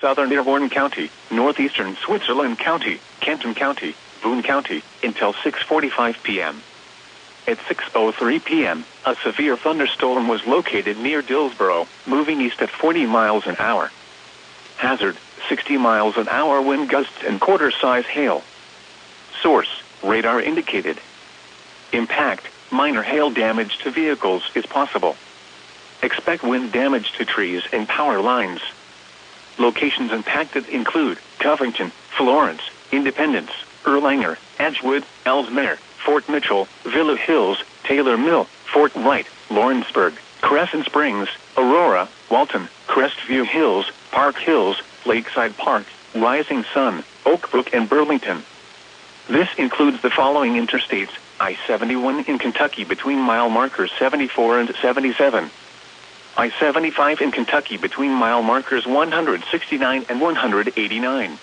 Southern Dearborn County, Northeastern Switzerland County, Kenton County, Boone County, until 6:45 p.m. At 6:03 p.m., a severe thunderstorm was located near Dillsboro, moving east at 40 miles an hour. Hazard, 60 miles an hour wind gusts and quarter-size hail. Source, radar indicated. Impact, minor hail damage to vehicles is possible. Expect wind damage to trees and power lines. Locations impacted include Covington, Florence, Independence, Erlanger, Edgewood, Ellesmere, Fort Mitchell, Villa Hills, Taylor Mill, Fort Wright, Lawrenceburg, Crescent Springs, Aurora, Walton, Crestview Hills, Park Hills, Lakeside Park, Rising Sun, Oak Brook and Burlington. This includes the following interstates: I-71 in Kentucky between mile markers 74 and 77. I-75 in Kentucky between mile markers 169 and 189.